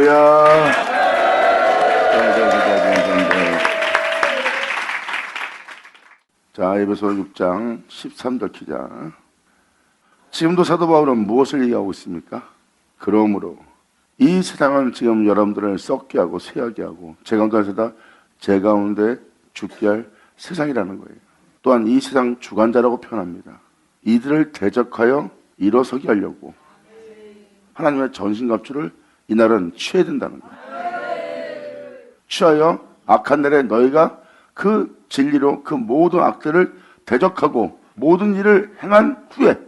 할렐루야. 자, 에베소 6장 13절 기자. 지금도 사도 바울은 무엇을 얘기하고 있습니까? 그러므로 이 세상은 지금 여러분들을 썩게 하고 쇠하게 하고 제 가운데 죽게 할 세상이라는 거예요. 또한 이 세상 주관자라고 표현합니다. 이들을 대적하여 일어서게 하려고 하나님의 전신갑주를 이날은 취해야 된다는 거예요. 취하여 악한 날에 너희가 그 진리로 그 모든 악들을 대적하고 모든 일을 행한 후에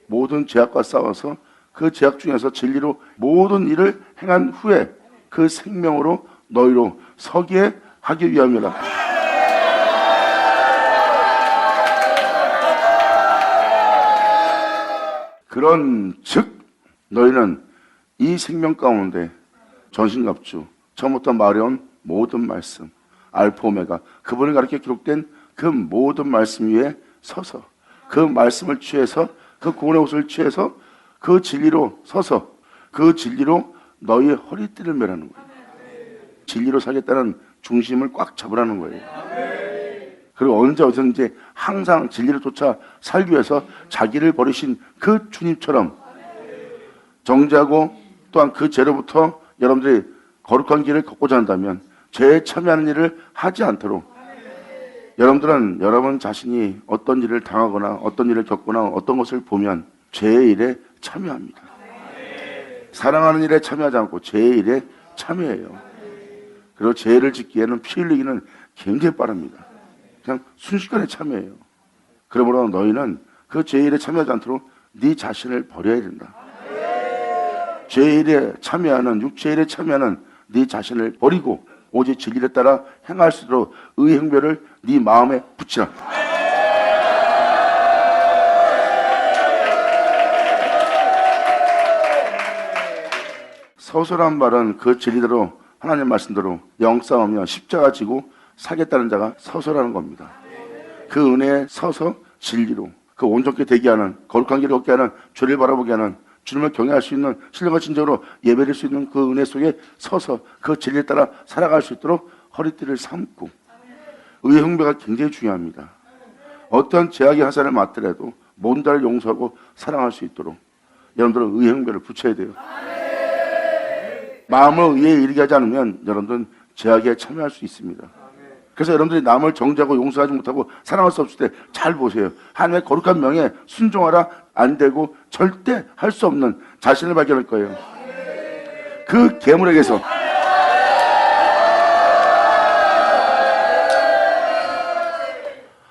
모든 죄악과 싸워서 그 죄악 중에서 진리로 모든 일을 행한 후에 그 생명으로 너희로 서게 하기 위함이라. 그런 즉 너희는 이 생명 가운데 전신갑주 처음부터 말해온 모든 말씀 알파 오메가 그분을 가르쳐 기록된 그 모든 말씀 위에 서서 그 말씀을 취해서 그 구원의 옷을 취해서 그 진리로 서서 그 진리로 너희의 허리띠를 매라는 거예요. 진리로 살겠다는 중심을 꽉 잡으라는 거예요. 그리고 언제 어디든지 항상 진리를 쫓아 살기 위해서 자기를 버리신 그 주님처럼 정죄하고 또한 그 죄로부터 여러분들이 거룩한 길을 걷고자 한다면 죄에 참여하는 일을 하지 않도록 여러분들은 여러분 자신이 어떤 일을 당하거나 어떤 일을 겪거나 어떤 것을 보면 죄의 일에 참여합니다. 사랑하는 일에 참여하지 않고 죄의 일에 참여해요. 그리고 죄를 짓기에는 피 흘리기는 굉장히 빠릅니다. 그냥 순식간에 참여해요. 그러므로 너희는 그 죄의 일에 참여하지 않도록 네 자신을 버려야 된다. 죄의 일에 참여하는 육체의 일에 참여하는 네 자신을 버리고 오직 진리를 따라 행할 수 있도록 의의 행별을 네 마음에 붙이라. 서서란 말은 그 진리대로 하나님 말씀대로 영싸우며 십자가 지고 살겠다는 자가 서서라는 겁니다. 그 은혜에 서서 진리로 그 온전케 되게 하는 거룩한 길을 걷게 하는 죄를 바라보게 하는 주님을 경외할 수 있는 신령과 진정으로 예배할 수 있는 그 은혜 속에 서서 그 진리에 따라 살아갈 수 있도록 허리띠를 삼고 의의 흥배가 굉장히 중요합니다. 어떠한 제약의 하산을 맞더라도 모든 자를 용서하고 사랑할 수 있도록 여러분들은 의의 흥배를 붙여야 돼요. 마음을 의에 이르게 하지 않으면 여러분들은 제약에 참여할 수 있습니다. 그래서 여러분들이 남을 정죄하고 용서하지 못하고 사랑할 수 없을 때 잘 보세요. 하나님의 거룩한 명에 순종하라 안 되고 절대 할 수 없는 자신을 발견할 거예요. 그 괴물에게서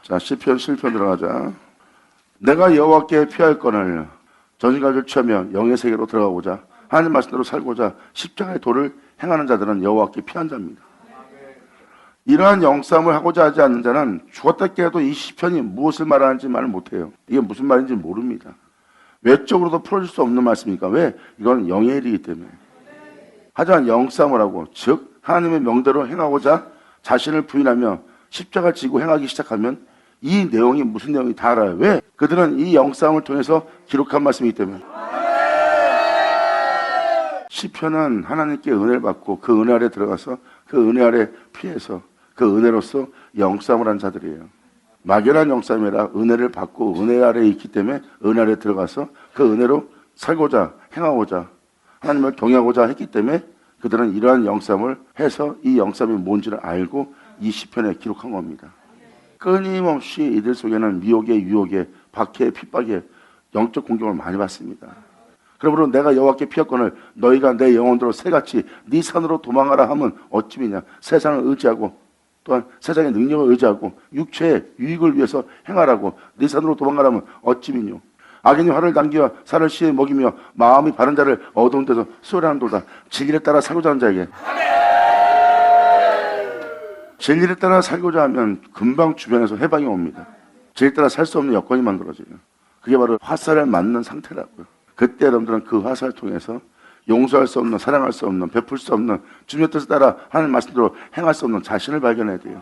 자 시편 실편 들어가자. 내가 여호와께 피할거늘 전신갑주를 취하며 영의 세계로 들어가고자 하나님 말씀대로 살고자 십자가의 도를 행하는 자들은 여호와께 피한 자입니다. 이러한 영싸움을 하고자 하지 않는 자는 죽었다 깨어도 이 시편이 무엇을 말하는지 말을 못해요. 이게 무슨 말인지 모릅니다. 외적으로도 풀어질 수 없는 말씀이니까. 왜? 이건 영의 일이기 때문에. 하지만 영싸움을 하고 즉 하나님의 명대로 행하고자 자신을 부인하며 십자가를 지고 행하기 시작하면 이 내용이 무슨 내용인지 다 알아요. 왜? 그들은 이 영싸움을 통해서 기록한 말씀이기 때문에. 시편은 하나님께 은혜를 받고 그 은혜 아래 들어가서 그 은혜 아래 피해서 그 은혜로서 영싸움을 한 자들이에요. 막연한 영싸움이라 은혜를 받고 은혜 아래에 있기 때문에 은혜 아래에 들어가서 그 은혜로 살고자 행하고자 하나님을 경외하고자 했기 때문에 그들은 이러한 영싸움을 해서 이 영싸움이 뭔지를 알고 이 시편에 기록한 겁니다. 끊임없이 이들 속에는 미혹에 유혹에 박해에 핍박에 영적 공격을 많이 받습니다. 그러므로 내가 여호와께 피할거늘 너희가 내 영혼대로 새같이 네 산으로 도망하라 하면 어찌미냐. 세상을 의지하고 또한 세상의 능력을 의지하고 육체의 유익을 위해서 행하라고 네 산으로 도망가라면 어찌미뇨. 악인이 화를 당기어 살을 시에 먹이며 마음이 바른 자를 어두운 데서 수월하는 도다. 진리를 따라 살고자 하는 자에게 진리를 따라 살고자 하면 금방 주변에서 해방이 옵니다. 진리를 따라 살 수 없는 여건이 만들어져요. 그게 바로 화살을 맞는 상태라고요. 그때 여러분들은 그 화살을 통해서 용서할 수 없는, 사랑할 수 없는, 베풀 수 없는, 주님의 뜻에 따라 하나님 말씀대로 행할 수 없는 자신을 발견해야 돼요.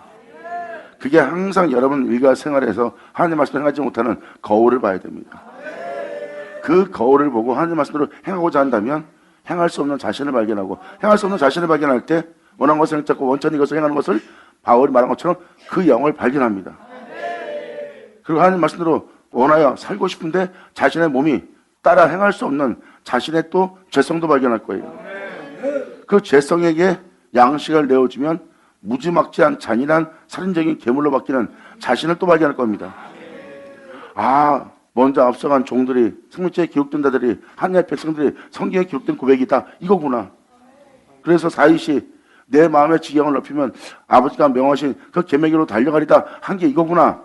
그게 항상 여러분 일과생활에서 하나님 말씀을 행하지 못하는 거울을 봐야 됩니다. 그 거울을 보고 하나님 말씀대로 행하고자 한다면 행할 수 없는 자신을 발견하고, 행할 수 없는 자신을 발견할 때 원한 것을 행잡고 원천히 이것을 행하는 것을 바울이 말한 것처럼 그 영을 발견합니다. 그리고 하나님 말씀대로 원하여 살고 싶은데 자신의 몸이 따라 행할 수 없는 자신의 또 죄성도 발견할 거예요. 그 죄성에게 양식을 내어주면 무지막지한 잔인한 살인적인 괴물로 바뀌는 자신을 또 발견할 겁니다. 아, 먼저 앞서간 종들이, 생명책에 기록된 자들이, 하나님의 백성들이 성경에 기록된 고백이다, 이거구나. 그래서 다윗이 내 마음의 지경을 넓히면 아버지가 명하신 그 계명으로 달려가리다 한 게 이거구나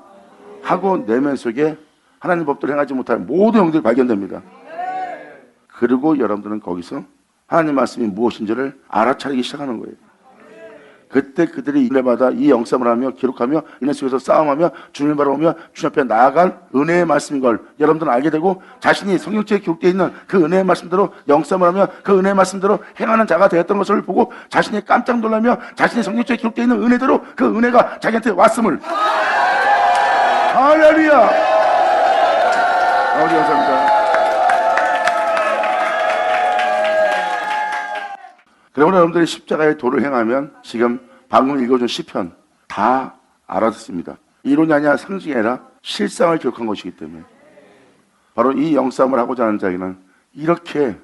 하고 내면 속에 하나님 법대로 행하지 못할 모든 형들이 발견됩니다. 그리고 여러분들은 거기서 하나님 말씀이 무엇인지를 알아차리기 시작하는 거예요. 그때 그들이 일례마다 이 영sam을 하며 기록하며 이내 속에서 싸움하며 주님을 바라보며 주님 앞에 나아간 은혜의 말씀인 걸 여러분들은 알게 되고, 자신이 성경책에 기록되어 있는 그 은혜의 말씀대로 영sam을 하며 그 은혜의 말씀대로 행하는 자가 되었던 것을 보고 자신이 깜짝 놀라며 자신이 성경책에 기록되어 있는 은혜대로 그 은혜가 자기한테 왔음을. 할렐루야. 아버지 감사합니다. 그러므로 여러분들이 십자가의 도를 행하면 지금 방금 읽어준 시편 다 알아듣습니다. 이론이 아니라 상징이 아니라 실상을 기록한 것이기 때문에 바로 이 영싸움을 하고자 하는 자에게는 이렇게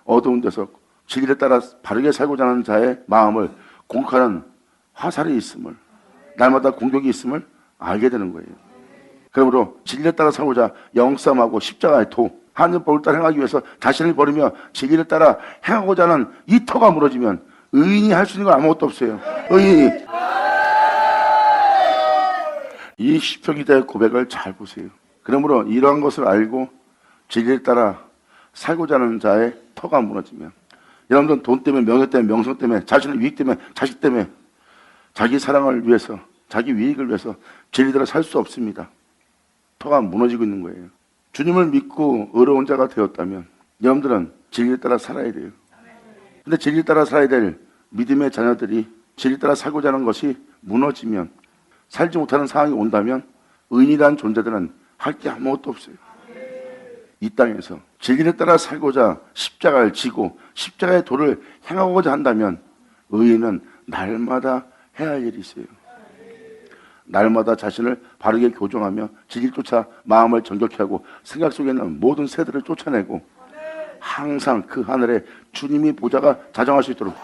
어두운 데서 진리를 따라 바르게 살고자 하는 자의 마음을 공격하는 화살이 있음을, 날마다 공격이 있음을 알게 되는 거예요. 그러므로 진리를 따라 살고자 영싸움하고 십자가의 도, 하나님 법을 따라 행하기 위해서 자신을 버리며 진리를 따라 행하고자 하는 이 터가 무너지면 의인이 할 수 있는 건 아무것도 없어요. 의인이. 이 시편 기자의 고백을 잘 보세요. 그러므로 이러한 것을 알고 진리를 따라 살고자 하는 자의 터가 무너지면, 여러분들은 돈 때문에, 명예 때문에, 명성 때문에, 자신의 유익 때문에, 자식 때문에, 자기 사랑을 위해서, 자기 유익을 위해서 진리대로 살 수 없습니다. 터가 무너지고 있는 거예요. 주님을 믿고 의로운 자가 되었다면 여러분들은 진리를 따라 살아야 돼요. 근데 진리를 따라 살아야 될 믿음의 자녀들이 진리를 따라 살고자 하는 것이 무너지면, 살지 못하는 상황이 온다면 의인이라는 존재들은 할 게 아무것도 없어요. 이 땅에서 진리를 따라 살고자 십자가를 지고 십자가의 도를 행하고자 한다면 의인은 날마다 해야 할 일이 있어요. 날마다 자신을 바르게 교정하며 진리를 쫓아 마음을 정결케 하고 생각 속에 있는 모든 새들을 쫓아내고 항상 그 하늘에 주님이 보좌가 자정할 수 있도록.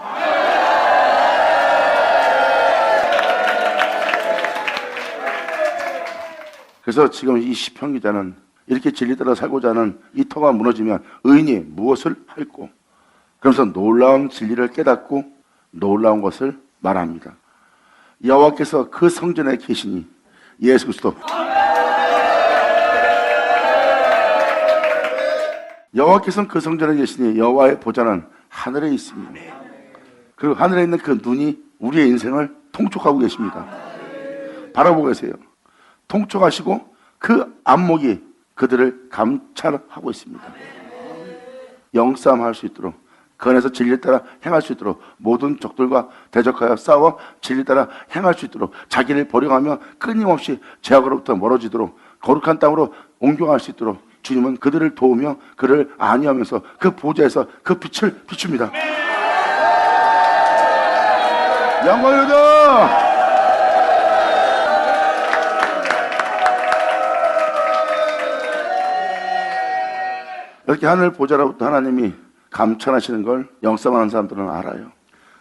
그래서 지금 이 시편 기자는 이렇게 진리 따라 살고자 하는 이 터가 무너지면 의인이 무엇을 할꼬? 그러면서 놀라운 진리를 깨닫고 놀라운 것을 말합니다. 여호와께서 그 성전에 계시니 예수 그리스도. 여호와께서는 그 성전에 계시니 여호와의 보좌는 하늘에 있습니다. 그리고 하늘에 있는 그 눈이 우리의 인생을 통촉하고 계십니다. 바라보고 계세요. 통촉하시고 그 안목이 그들을 감찰하고 있습니다. 영싸움할 수 있도록, 그 안에서 진리를 따라 행할 수 있도록, 모든 적들과 대적하여 싸워 진리를 따라 행할 수 있도록, 자기를 버려가며 끊임없이 죄악으로부터 멀어지도록 거룩한 땅으로 옮겨갈 수 있도록 주님은 그들을 도우며 그를 안위하면서 그 보좌에서 그 빛을 비춥니다. 영광이로다. 이렇게 하늘 보좌로부터 하나님이 감찰하시는 걸 영싸움하는 사람들은 알아요.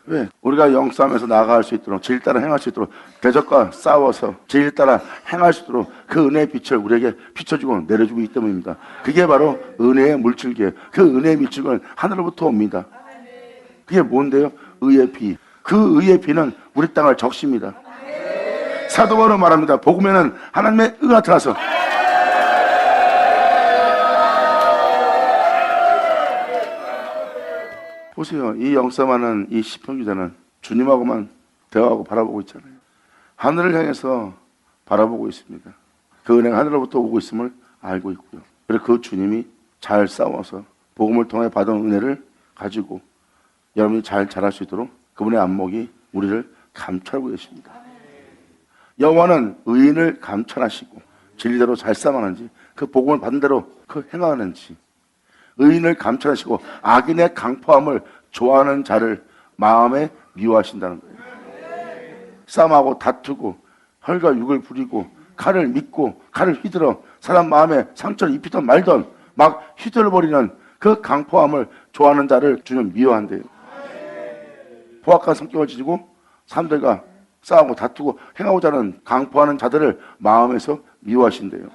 왜? 우리가 영싸움에서 나아갈 수 있도록, 진리 따라 행할 수 있도록, 대적과 싸워서 진리 따라 행할 수 있도록 그 은혜의 빛을 우리에게 비춰주고 내려주고 있기 때문입니다. 그게 바로 은혜의 물줄기예요. 그 은혜의 물줄기는 하늘로부터 옵니다. 그게 뭔데요? 의의 비. 그 의의 비는 우리 땅을 적십니다. 사도 바울은 말합니다. 복음에는 하나님의 의가 나타나서 보세요. 이 영싸움하는 이 시편 기자는 주님하고만 대화하고 바라보고 있잖아요. 하늘을 향해서 바라보고 있습니다. 그 은혜가 하늘로부터 오고 있음을 알고 있고요. 그리고 그 주님이 잘 싸워서 복음을 통해 받은 은혜를 가지고 여러분이 잘 자랄 수 있도록 그분의 안목이 우리를 감찰하고 계십니다. 여호와는 의인을 감찰하시고 진리대로 잘 싸움하는지, 그 복음을 받은 대로 그 행하는지, 의인을 감찰하시고 악인의 강포함을 좋아하는 자를 마음에 미워하신다는 거예요. 싸움하고 다투고 혈과 육을 부리고 칼을 믿고 칼을 휘둘러 사람 마음에 상처를 입히던 말던 막 휘둘러버리는 그 강포함을 좋아하는 자를 주님 미워한대요. 포악한 성격을 지니고 사람들과 싸우고 다투고 행하고자 하는 강포하는 자들을 마음에서 미워하신대요.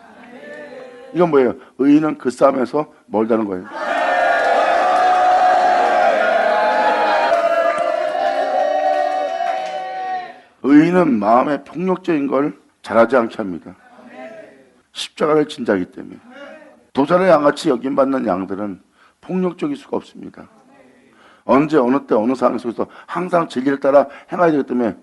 이건 뭐예요? 의인은 그 싸움에서 멀다는 거예요. 의인은 마음에 폭력적인 걸 잘하지 않게 합니다. 십자가를 진자하기 때문에. 도살의 양같이 여김받는 양들은 폭력적일 수가 없습니다. 언제 어느 때 어느 상황 속에서 항상 진리를 따라 행해야 되기 때문에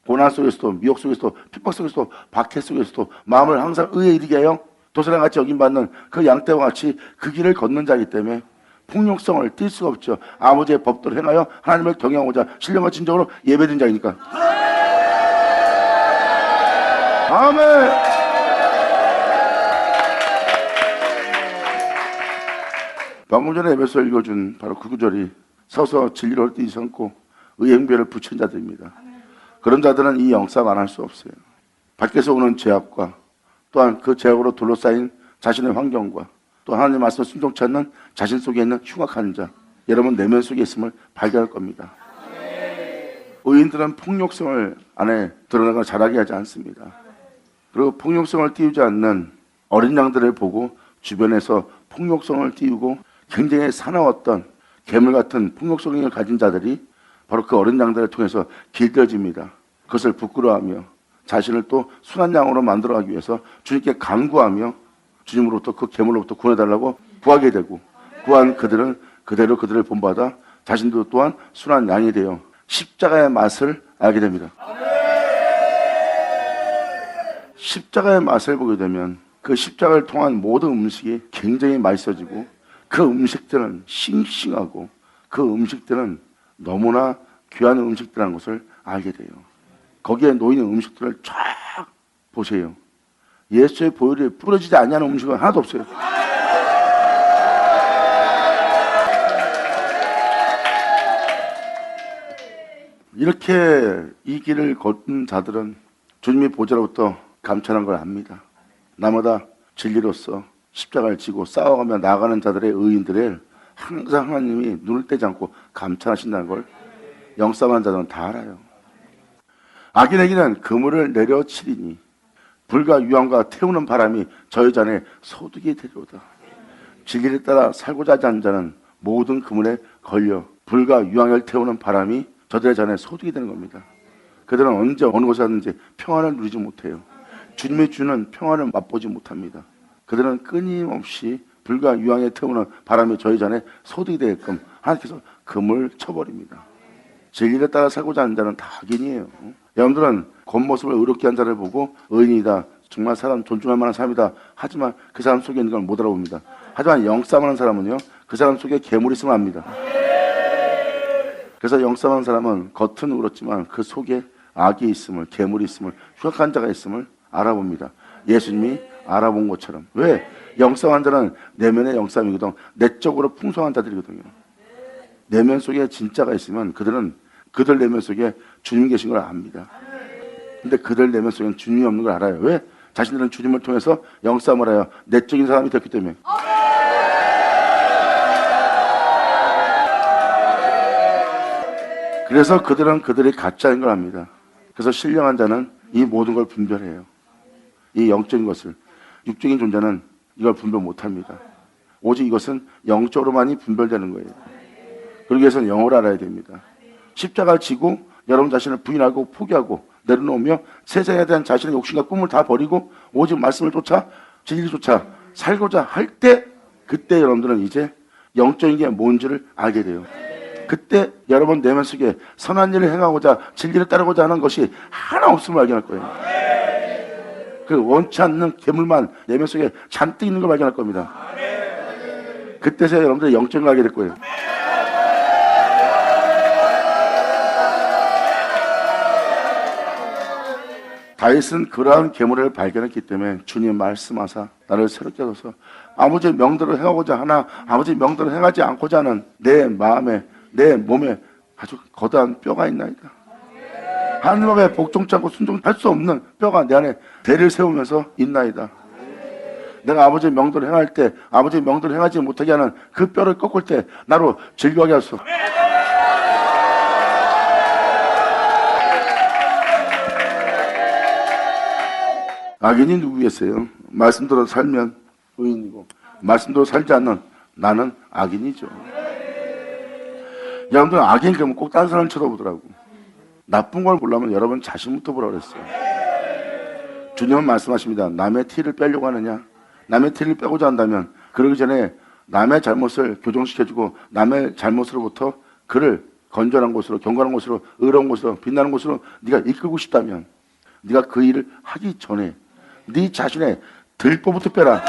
고난 속에서도 미혹 속에서도 핍박 속에서도 박해 속에서도 마음을 항상 의에 이르게 하여 도살의 양같이 여김받는 그 양떼와 같이 그 길을 걷는 자이기 때문에 폭력성을 띌 수가 없죠. 아버지의 법도를 행하여 하나님을 경외하고자 신령과 진정으로 예배드린 자이니까. 아멘. 방금 전에 에베소 읽어준 바로 그 구절이 서서 진리를 헛되이 삼고 의행별을 붙인 자들입니다. 그런 자들은 이 영싸움 안 할 수 없어요. 밖에서 오는 제약과 또한 그 제약으로 둘러싸인 자신의 환경과 또 하나님 말씀을 순종치 않는 자신 속에 있는 흉악한 자, 여러분 내면 속에 있음을 발견할 겁니다. 의인들은 폭력성을 안에 드러나고 잘하게 하지 않습니다. 그리고 폭력성을 띄우지 않는 어린 양들을 보고 주변에서 폭력성을 띄우고 굉장히 사나웠던 괴물 같은 폭력성을 가진 자들이 바로 그 어린 양들을 통해서 길들여집니다. 그것을 부끄러워하며 자신을 또 순한 양으로 만들어가기 위해서 주님께 간구하며 주님으로부터 그 괴물로부터 구원해달라고 구하게 되고 구한 그들은 그대로 그들을 본받아 자신도 또한 순한 양이 되어 십자가의 맛을 알게 됩니다. 십자가의 맛을 보게 되면 그 십자가를 통한 모든 음식이 굉장히 맛있어지고 그 음식들은 싱싱하고 그 음식들은 너무나 귀한 음식들이라는 것을 알게 돼요. 거기에 놓이는 음식들을 쫙 보세요. 예수의 보혈이 뿌려지지 않냐는 음식은 하나도 없어요. 이렇게 이 길을 걷는 자들은 주님의 보좌로부터 감찰한 걸 압니다. 나마다 진리로서 십자가를 지고 싸워가며 나아가는 자들의 의인들을 항상 하나님이 눈을 떼지 않고 감찰하신다는 걸 영싸움하는 자들은 다 알아요. 악인에게는 그물을 내려치리니 불과 유황과 태우는 바람이 저희 잔에 소득이 되리로다. 진리를 따라 살고자 하지 않는 자는 모든 그물에 걸려 불과 유황을 태우는 바람이 저들의 잔에 소득이 되는 겁니다. 그들은 언제 어느 곳에 왔는지 평안을 누리지 못해요. 주님이 주는 평안을 맛보지 못합니다. 그들은 끊임없이 불과 유황에 태우는 바람이 저희 잔에 소득이 되게끔 하나님께서 금을 쳐버립니다. 진리를 따라 살고자 하는 자는 다 악인이에요. 여러분들은 겉모습을 의롭게 한 자를 보고 의인이다, 정말 사람 존중할 만한 사람이다 하지만 그 사람 속에 있는 걸 못 알아봅니다. 하지만 영싸움하는 사람은요, 그 사람 속에 괴물이 있으면 압니다. 그래서 영싸움하는 사람은 겉은 의롭지만 그 속에 악이 있음을, 괴물이 있음을, 흉악한 자가 있음을 알아봅니다. 예수님이 알아본 것처럼. 왜? 영싸움한 자는 내면의 영싸움이거든. 내적으로 풍성한 자들이거든요. 내면 속에 진짜가 있으면 그들은 그들 내면 속에 주님 계신 걸 압니다. 근데 그들 내면 속에는 주님이 없는 걸 알아요. 왜? 자신들은 주님을 통해서 영싸움을 하여 내적인 사람이 됐기 때문에. 그래서 그들은 그들이 가짜인 걸 압니다. 그래서 신령한 자는 이 모든 걸 분별해요. 이 영적인 것을. 육적인 존재는 이걸 분별 못합니다. 오직 이것은 영적으로만이 분별되는 거예요. 그러기 위해서는 영을 알아야 됩니다. 십자가를 지고 여러분 자신을 부인하고 포기하고 내려놓으며 세상에 대한 자신의 욕심과 꿈을 다 버리고 오직 말씀을 쫓아 진리를 쫓아 살고자 할 때, 그때 여러분들은 이제 영적인 게 뭔지를 알게 돼요. 그때 여러분 내면 속에 선한 일을 행하고자 진리를 따르고자 하는 것이 하나 없음을 발견할 거예요. 그 원치 않는 괴물만 내면 속에 잔뜩 있는 걸 발견할 겁니다. 그때서야 여러분들이 영적을 알게 될 거예요. 다윗은 그러한 계물을 발견했기 때문에 주님 말씀하사 나를 새롭게 하소서. 아버지의 명대로 행하고자 하나 아버지의 명대로 행하지 않고자 하는 내 마음에 내 몸에 아주 거대한 뼈가 있나이다. 하나님 앞에 복종치 않고 순종할 수 없는 뼈가 내 안에 대를 세우면서 있나이다. 내가 아버지의 명대로 행할 때 아버지의 명대로 행하지 못하게 하는 그 뼈를 꺾을 때 나로 즐거워하게 하소서. 악인이 누구겠어요? 말씀대로 살면 의인이고 말씀대로 살지 않는 나는 악인이죠. 여러분들 악인 그러면 꼭 다른 사람을 쳐다보더라고. 나쁜 걸 보려면 여러분 자신부터 보라 그랬어요. 주님은 말씀하십니다. 남의 티를 빼려고 하느냐? 남의 티를 빼고자 한다면 그러기 전에 남의 잘못을 교정시켜주고 남의 잘못으로부터 그를 건전한 곳으로 경건한 곳으로 의로운 곳으로 빛나는 곳으로 네가 이끌고 싶다면 네가 그 일을 하기 전에 네 자신의 들보부터 빼라.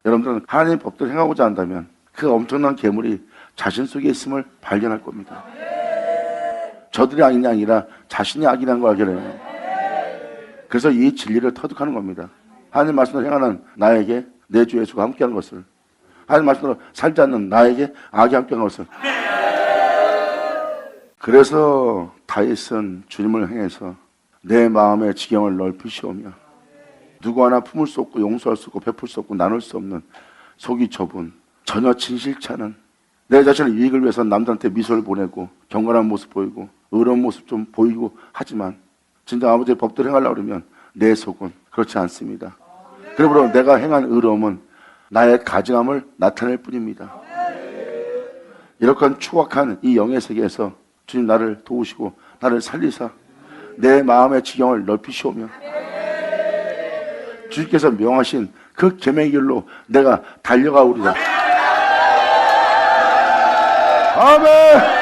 여러분들은 하나님의 법대로 행하고자 한다면 그 엄청난 괴물이 자신 속에 있음을 발견할 겁니다. 저들이 악인이 아니라 자신이 악이라는 걸 알게. 그래서 이 진리를 터득하는 겁니다. 하나님 말씀으로 행하는 나에게 내 주 예수가 함께하는 것을, 하나님 말씀으로 살지 않는 나에게 악이 함께하는 것을. 그래서 다윗은 주님을 행해서 내 마음의 지경을 넓히시오며 누구 하나 품을 수 없고 용서할 수 없고 베풀 수 없고 나눌 수 없는 속이 좁은 전혀 진실치 않은 내 자신의 유익을 위해서 남들한테 미소를 보내고 경건한 모습 보이고 의로운 모습 좀 보이고 하지만 진짜 아버지의 법대로 행하려고 그러면 내 속은 그렇지 않습니다. 그러므로 내가 행한 의로움은 나의 가증함을 나타낼 뿐입니다. 이렇게 추악한 이 영의 세계에서 주님 나를 도우시고 나를 살리사 내 마음의 지경을 넓히시오며 주님께서 명하신 그 계명의 길로 내가 달려가오리라. 아멘.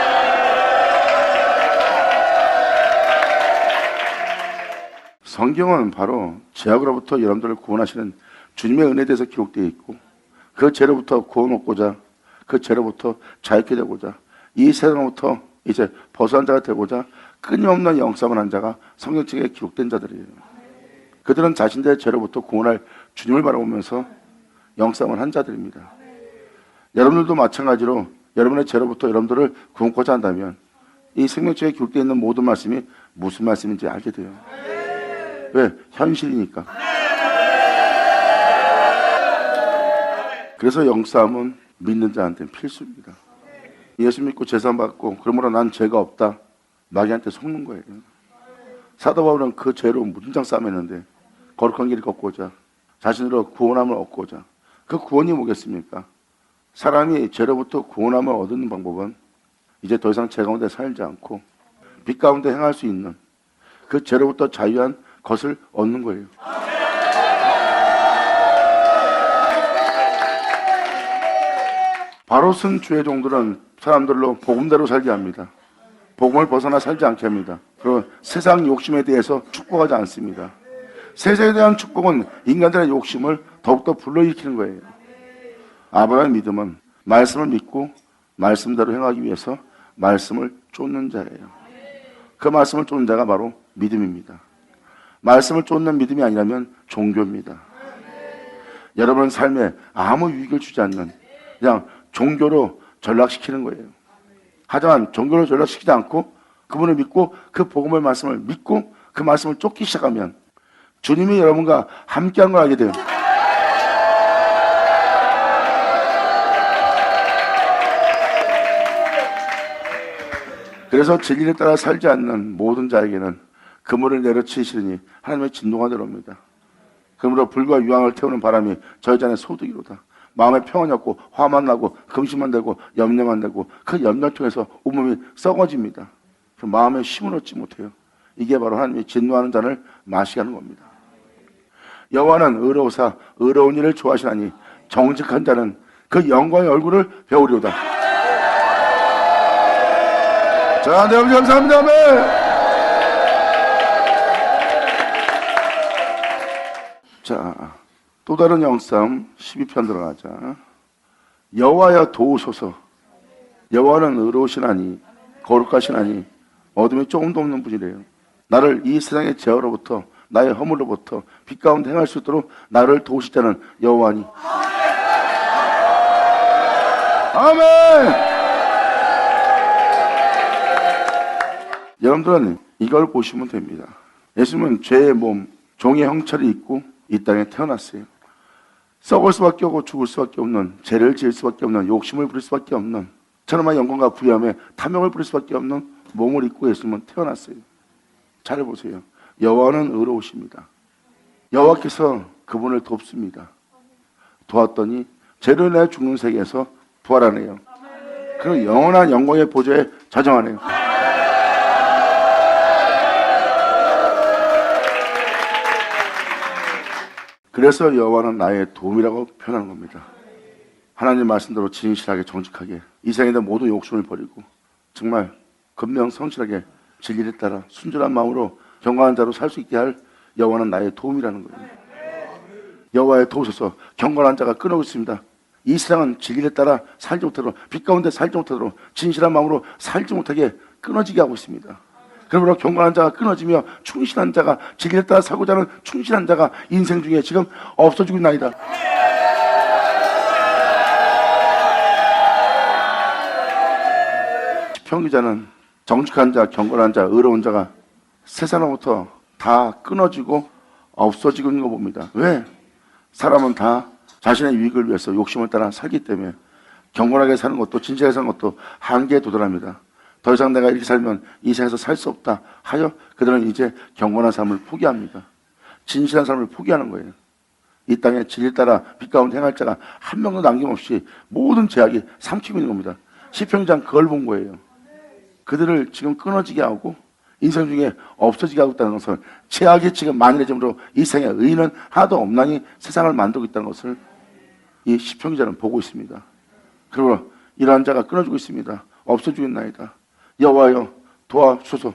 성경은 바로 죄악으로부터 여러분들을 구원하시는 주님의 은혜에 대해서 기록되어 있고 그 죄로부터 구원 얻고자 그 죄로부터 자유케 되고자 이 세상으로부터 이제 벗어난 자가 되고자 끊임없는 영성을 한 자가 성경책에 기록된 자들이에요. 그들은 자신들의 죄로부터 구원할 주님을 바라보면서 영성을 한 자들입니다. 여러분들도 마찬가지로 여러분의 죄로부터 여러분들을 구원하고자 한다면 이 생명책에 기록되어 있는 모든 말씀이 무슨 말씀인지 알게 돼요. 왜? 현실이니까. 그래서 영싸움은 믿는 자한테는 필수입니다. 예수 믿고 제사 받고 그러므로 난 죄가 없다. 마귀한테 속는 거예요. 사도 바울은 그 죄로 무진장 싸움했는데 거룩한 길을 걷고자 자신으로 구원함을 얻고자 그 구원이 뭐겠습니까? 사람이 죄로부터 구원함을 얻는 방법은 이제 더 이상 죄 가운데 살지 않고 빛 가운데 행할 수 있는 그 죄로부터 자유한 것을 얻는 거예요. 바로 쓴 주의 종들은 사람들로 복음대로 살게 합니다. 복음을 벗어나 살지 않게 합니다. 그리고 세상 욕심에 대해서 축복하지 않습니다. 세상에 대한 축복은 인간들의 욕심을 더욱더 불러일으키는 거예요. 아브라함의 믿음은 말씀을 믿고 말씀대로 행하기 위해서 말씀을 쫓는 자예요. 그 말씀을 쫓는 자가 바로 믿음입니다. 말씀을 쫓는 믿음이 아니라면 종교입니다. 여러분 삶에 아무 유익을 주지 않는 그냥 종교로 전락시키는 거예요. 하지만 종교로 전락시키지 않고 그분을 믿고 그 복음의 말씀을 믿고 그 말씀을 쫓기 시작하면 주님이 여러분과 함께한 걸 알게 돼요. 그래서 진리를 따라 살지 않는 모든 자에게는 그물을 내려치시니 하나님의 진노가 내려옵니다. 그러므로 불과 유황을 태우는 바람이 저희 잔에 소득이로다. 마음에 평안이 없고 화만 나고 금심만 되고 염려만 되고 그 염려 통해서 온몸이 썩어집니다. 마음에 쉼을 얻지 못해요. 이게 바로 하나님이 진노하는 잔을 마시게 하는 겁니다. 여호와는 의로우사 의로운 일을 좋아하시나니 정직한 자는 그 영광의 얼굴을 배우리로다. 자, 네, 감사합니다. 아멘. 자, 또 다른 영싸움 12편 들어가자. 여호와여 도우소서. 여호와는 의로우시나니 거룩하시나니 어둠이 조금도 없는 분이래요. 나를 이 세상의 죄로부터 나의 허물로부터 빛 가운데 행할 수 있도록 나를 도우실 때는 여호와니. 아멘. 여러분들은 이걸 보시면 됩니다. 예수님은 죄의 몸, 종의 형체를 입고 이 땅에 태어났어요. 썩을 수밖에 없고 죽을 수밖에 없는, 죄를 지을 수밖에 없는, 욕심을 부릴 수밖에 없는, 천하의 영광과 부귀함에 탐욕을 부릴 수밖에 없는 몸을 입고 예수님은 태어났어요. 잘해보세요. 여호와는 의로우십니다. 여호와께서 그분을 돕습니다. 도왔더니 죄로 인해 죽는 세계에서 부활하네요. 그리고 영원한 영광의 보좌에 자정하네요. 그래서 여호와는 나의 도움이라고 표현하는 겁니다. 하나님 말씀대로 진실하게 정직하게 이 세상에 대한 모든 욕심을 버리고 정말 근명 성실하게 진리를 따라 순전한 마음으로 경건한 자로 살 수 있게 할 여호와는 나의 도움이라는 거예요. 여호와의 도우셔서 경건한 자가 끊어오고 있습니다. 이 세상은 진리를 따라 살지 못하도록, 빛 가운데 살지 못하도록, 진실한 마음으로 살지 못하게 끊어지게 하고 있습니다. 그러므로 경건한 자가 끊어지며 충실한 자가, 진리를 따라 살고자 하는 충실한 자가 인생 중에 지금 없어지고 있나이다. 시편 정직한 자, 경건한 자, 의로운 자가 세상으로부터 다 끊어지고 없어지고 있는 거 봅니다. 왜? 사람은 다 자신의 유익을 위해서 욕심을 따라 살기 때문에 경건하게 사는 것도, 진실하게 사는 것도 한계에 도달합니다. 더 이상 내가 이렇게 살면 이 세상에서 살 수 없다 하여 그들은 이제 경건한 삶을 포기합니다. 진실한 삶을 포기하는 거예요. 이 땅에 진리 따라 빛 가운데 행할 자가 한 명도 남김없이 모든 제약이 삼키고 있는 겁니다. 시편장 그걸 본 거예요. 그들을 지금 끊어지게 하고 인생 중에 없어지게 하고 있다는 것을, 제약이 지금 만연해짐으로 이 세상에 의인은 하나도 없나니 세상을 만들고 있다는 것을 이 시편 기자는 보고 있습니다. 그리고 이러한 자가 끊어지고 있습니다. 없어지고 있나이다. 여호와여 도와주소서.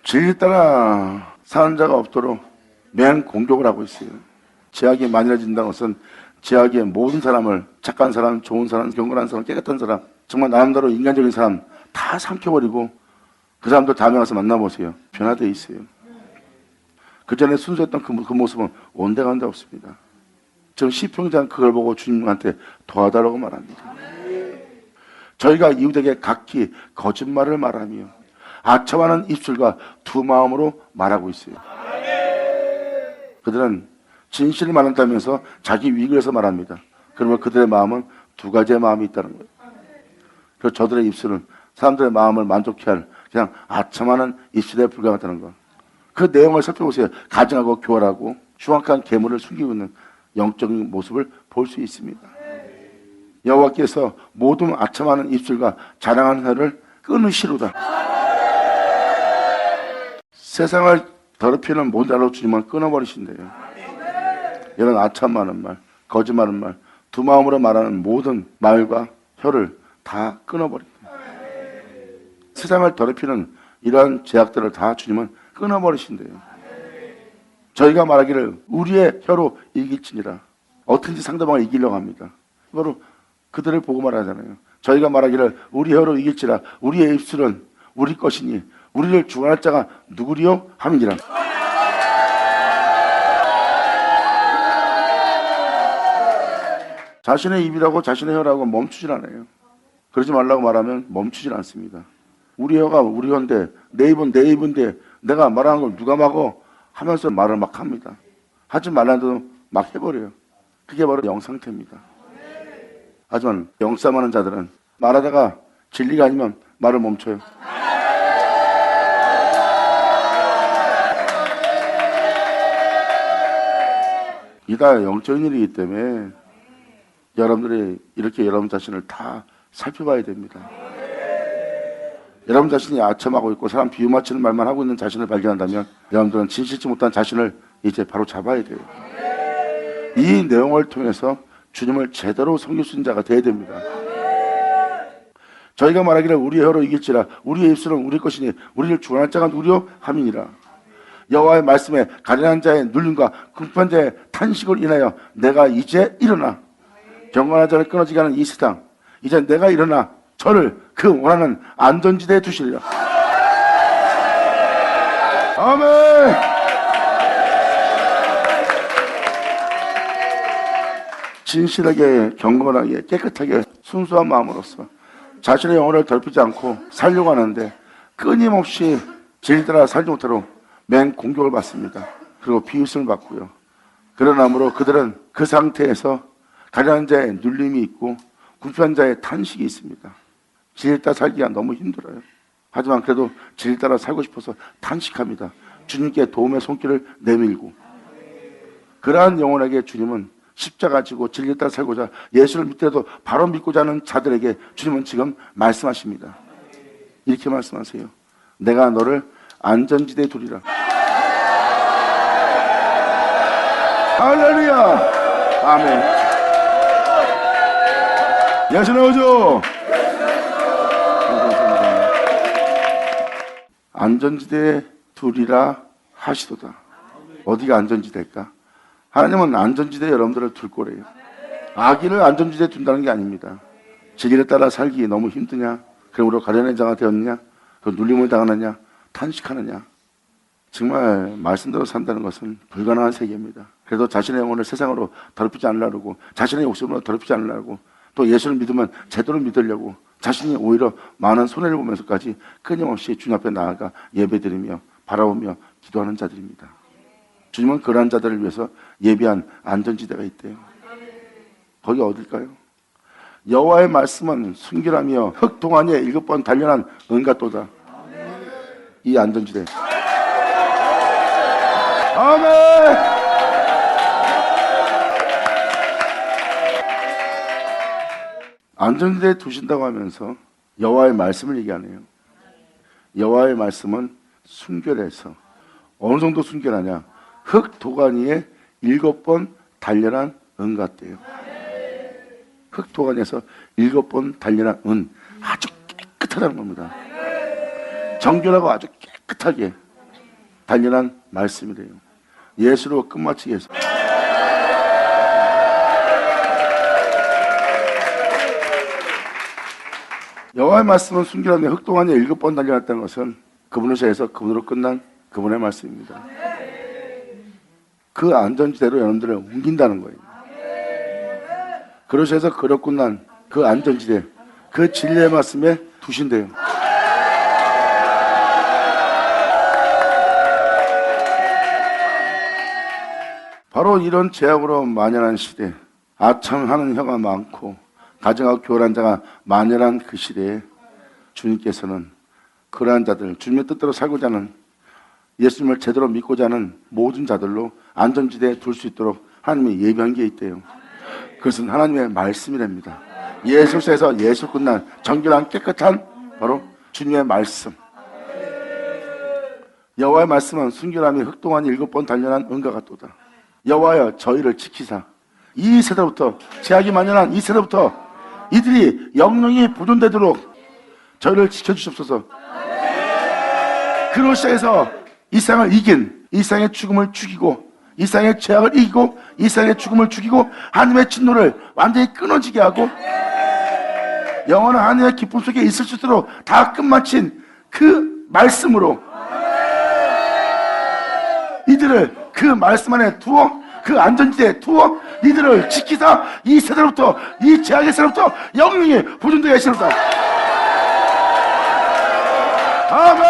진리 따라 사는 자가 없도록 맹 공격을 하고 있어요. 제약이 만연해진다는 것은 제약의 모든 사람을, 착한 사람, 좋은 사람, 경건한 사람, 깨끗한 사람, 정말 나름대로 인간적인 사람 다 삼켜버리고 그 사람들 다음에 가서 만나보세요. 변화되어 있어요. 그 전에 순수했던 그 모습은 온데간데 없습니다. 지금 시편자는 그걸 보고 주님한테 도와달라고 말합니다. 저희가 이웃에게 각기 거짓말을 말하며 아첨하는 입술과 두 마음으로 말하고 있어요. 그들은 진실을 말한다면서 자기 위익을 위해서 말합니다. 그러면 그들의 마음은 두 가지의 마음이 있다는 거예요. 그래서 저들의 입술은 사람들의 마음을 만족케 할 그냥 아첨하는 입술에 불과하다는 것. 그 내용을 살펴보세요. 가증하고 교활하고 흉악한 계물을 숨기고 있는 영적인 모습을 볼 수 있습니다. 여호와께서 모든 아첨하는 입술과 자랑하는 혀를 끊으시로다. 세상을 더럽히는 모든 자로 주님은 끊어버리신대요. 이런 아첨하는 말, 거짓말하는 말, 두 마음으로 말하는 모든 말과 혀를 다 끊어버립니다. 세상을 더럽히는 이러한 제약들을 다 주님은 끊어버리신대요. 저희가 말하기를 우리의 혀로 이길지니라. 어떻게든지 상대방을 이기려고 합니다. 바로 그들을 보고 말하잖아요. 저희가 말하기를 우리 혀로 이길지라. 우리의 입술은 우리 것이니 우리를 주관할 자가 누구리요? 함이니라. 자신의 입이라고 자신의 혀라고 멈추질 않아요. 그러지 말라고 말하면 멈추질 않습니다. 우리 혀가 우리 혀인데 내 입은 내 입인데 내가 말하는 걸 누가 막어 하면서 말을 막 합니다. 하지 말라도 막 해버려요. 그게 바로 영 상태입니다. 하지만 영싸움하는 자들은 말하다가 진리가 아니면 말을 멈춰요. 이게 다 영적인 일이기 때문에 여러분들이 이렇게 여러분 자신을 다 살펴봐야 됩니다. 여러분 자신이 아첨하고 있고 사람 비유 맞추는 말만 하고 있는 자신을 발견한다면 여러분들은 진실치 못한 자신을 이제 바로 잡아야 돼요. 이 내용을 통해서 주님을 제대로 섬길 수 있는 자가 되어야 됩니다. 저희가 말하기를 우리의 혀로 이길지라. 우리의 입술은 우리 것이니 우리를 주관할 자가 누구요? 함이니라. 여호와의 말씀에 가련한 자의 눌림과 궁핍한 자의 탄식을 인하여 내가 이제 일어나 경건한 자를 끊어지게 하는 이 세상, 이제 내가 일어나 저를 그 원하는 안전지대에 두시리라. 아멘. 진실하게 경건하게 깨끗하게 순수한 마음으로서 자신의 영혼을 더럽히지 않고 살려고 하는데 끊임없이 질들아 살지 못하도록 맹공격을 받습니다. 그리고 비웃음을 받고요. 그러나므로 그들은 그 상태에서 가련한 자의 눌림이 있고 궁핍한 자의 탄식이 있습니다. 질 따라 살기가 너무 힘들어요. 하지만 그래도 질 따라 살고 싶어서 탄식합니다. 주님께 도움의 손길을 내밀고, 그러한 영혼에게 주님은 십자가 지고 진리 따라 살고자 예수를 믿더라도 바로 믿고자 하는 자들에게 주님은 지금 말씀하십니다. 이렇게 말씀하세요. 내가 너를 안전지대에 두리라. 할렐루야. 아멘. 예수 나오죠. 안전지대에 두리라 하시도다. 어디가 안전지대일까? 하나님은 안전지대에 여러분들을 둘 거래요. 아기를 안전지대에 둔다는 게 아닙니다. 진리를 따라 살기 너무 힘드냐? 그러므로 가련한 자가 되었느냐? 그 눌림을 당하느냐? 탄식하느냐? 정말 말씀대로 산다는 것은 불가능한 세계입니다. 그래도 자신의 영혼을 세상으로 더럽히지 않으려고, 자신의 욕심으로 더럽히지 않으려고, 또 예수를 믿으면 제대로 믿으려고 자신이 오히려 많은 손해를 보면서까지 끊임없이 주님 앞에 나아가 예배드리며 바라보며 기도하는 자들입니다. 주님은 그러한 자들을 위해서 예비한 안전지대가 있대요. 거기 어딜까요? 여호와의 말씀은 순결하며 흙 동안에 7번 단련한 은같도다. 이 안전지대. 아멘. 안전지대에 두신다고 하면서 여호와의 말씀을 얘기하네요. 여호와의 말씀은 순결해서 어느 정도 순결하냐? 흙 도가니에 7번 단련한 은 같대요. 흙 도가니에서 7번 단련한 은, 아주 깨끗하다는 겁니다. 정결하고 아주 깨끗하게 단련한 말씀이래요. 예수로 끝마치기 위해서. 여호와의 말씀은 순결하며 흙 동안에 7번 단련했다는 것은 그분을 시작해서 그분으로 끝난 그분의 말씀입니다. 그 안전지대로 여러분들을 옮긴다는 거예요. 그러셔서 그로 끝난 그 안전지대, 그 진리의 말씀에 두신대요. 바로 이런 죄악으로 만연한 시대, 아첨하는 혀가 많고 가정하고 교활한 자가 만연한 그 시대에 주님께서는 그러한 자들, 주님의 뜻대로 살고자 하는, 예수님을 제대로 믿고자 하는 모든 자들로 안전지대에 둘 수 있도록 하나님이 예비한 게 있대요. 그것은 하나님의 말씀이랍니다. 예수에서 예수 끝난 정결한 깨끗한 바로 주님의 말씀. 여호와의 말씀은 순결함이 흙 동안 7번 단련한 은과 같도다. 여호와여 저희를 지키사 이 세대부터, 죄악이 만연한 이 세대부터 이들이 영영이 보존되도록 저희를 지켜주시옵소서. 그로 시작해서 이 세상을 이긴, 이 세상의 죽음을 죽이고, 이 세상의 죄악을 이기고, 이 세상의 죽음을 죽이고, 하나님의 진노를 완전히 끊어지게 하고 영원한 하나님의 기쁨 속에 있을 수 있도록 다 끝마친 그 말씀으로 이들을 그 말씀 안에 두어, 그 안전지대에 두어 이들을 지키사 이 세대로부터, 이 죄악의 세대로부터 영영이 보존되게 하시옵소서. 아멘.